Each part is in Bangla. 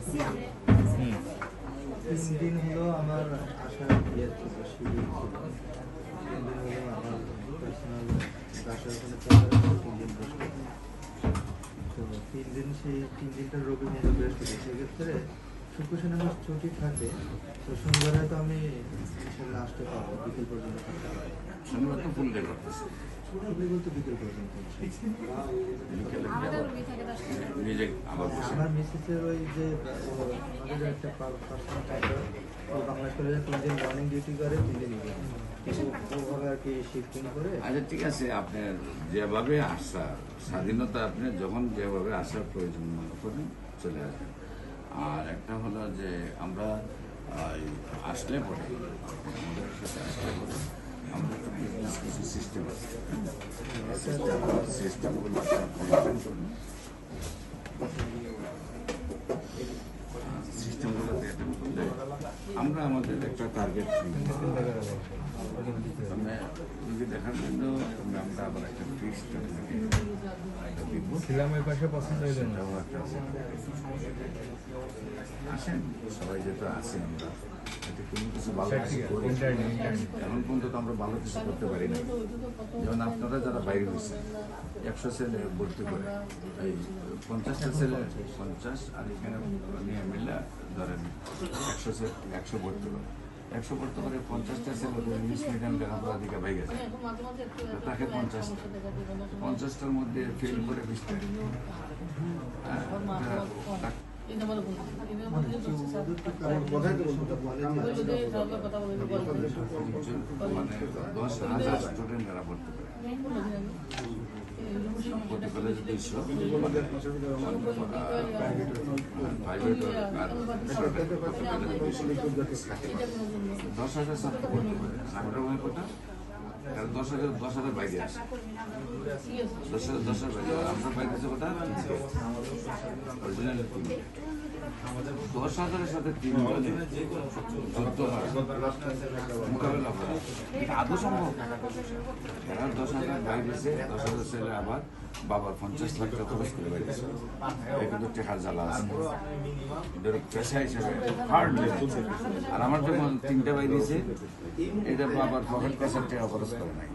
3 দিন হলো আমার আসার ইয়ে ছিল, শিবির ছিল। 3 দিন হলো আমার পার্সোনাল বাসার ওখানে 3 দিন বসে। তো 3 দিন সেই 3 দিনটা রবি মঙ্গল বৃহস্পতি, সেক্ষেত্রে শুক্র শনি আমার ছুটি থাকে। তো শনিবারে তো আমি ইনশাল্লাহ আসতে পারবো, বিকেল পর্যন্ত থাকতে পারবো। শনিবার তো ফুল ডে করতেছে, ছুটি বলতে বিকেল পর্যন্ত। নিজে আমার মিসেসের ওই যে আমাদের একটা পার্সোনাল চাকর, ও বাংলাদেশ কলেজে 3 দিন মর্নিং ডিউটি করে, 3 দিন ইভিনিং, কিন্তু ওভাবে আর কি শিফটিং করে। আচ্ছা ঠিক আছে, আপনার যেভাবে আসা স্বাধীনতা, আপনি যখন যেভাবে আসার প্রয়োজন মনে করেন চলে আসবেন। আর একটা হলো যে আমরা আসলে পরে আমাদের সাথে আসলে পরে আমরা একটা বিজনেস কিছু সিস্টেম আছে, সিস্টেমগুলো সিস্টেমগুলোতে অ্যাটেন্ড করলে আমরা আমাদের একটা টার্গেট রুগী দেখার জন্য আমরা আবার একটা ফিক্সড ছিলামের পাশে পছন্দ হইলেন না। আসেন সবাই যেহেতু আসি আমরা কোনো কিছু ভালো কিছু করি, এখন পর্যন্ত তো আমরা ভালো কিছু করতে পারি না। যেমন আপনারা যারা বাইরে হয়েছেন 100 ছেলে ভর্তি করে, এই 50টা ছেলে 50 আর এখানে নিয়ে মিলে ধরেন 100 ভর্তি করে, 100 ভর্তি করে 50টা ছেলে ইংলিশ মিডিয়াম লেখাপড়া দিকে ভাই গেছে, তাকে 50টার মধ্যে ফেল করে 20টা। মানে 10,000 স্টুডেন্ট যারা ভর্তি করে, ভর্তি কলেজ 200, প্রাইভেট আর 10,000 ছাত্র ভর্তি করে। আমরা কোটা 10,000 বাইরে আসে, 10,000 বাইরে আমরা পাইতেছি কোটা অরিজিনাল 10,000-এর সাথে 3 জনে 14 মোকাবেলা করা এটা আদৌ সম্ভব। এরা 10,000 বাইরেছে, 10,000 ছেলে আবার বাবার 50 লাখ টাকা খরচ করে বাইরেছে। এই কিন্তু টেকার জ্বালা আছে, এদের পেশা হিসেবে হার্ড লেগে। আর আমার যখন 3টা বাইরেছে, এটা বাবার পকেট পেশার টাকা খরচ করে নাই,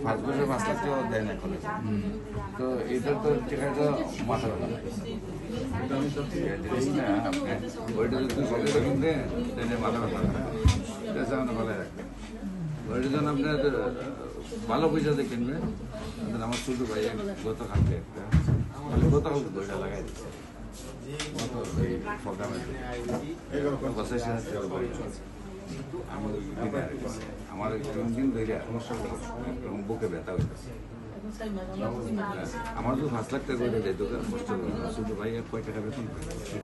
5 বছর 5 লাখ টাকাও দেয় না কলেজ। তো এটা তো টেকাটা মাথা ব্যথা জিনিস না। আপনি ওইটা যদি 200 টাকা কিনতে তাহলে মাথা ব্যথা পেশা মানে ভালো রাখবেন। ওইটা যখন আপনার ভালো পয়সাতে কিনবেন। আমার ছোট ভাই গতকালকে একটা গতকালকে দইটা লাগাই দিচ্ছে, আমার 3 দিন ধরে বুকে ব্যথা হইতেছে। আমার তো 5 লাখ টাকা করে যেত, ছোট ভাই 1 টাকা বেতন।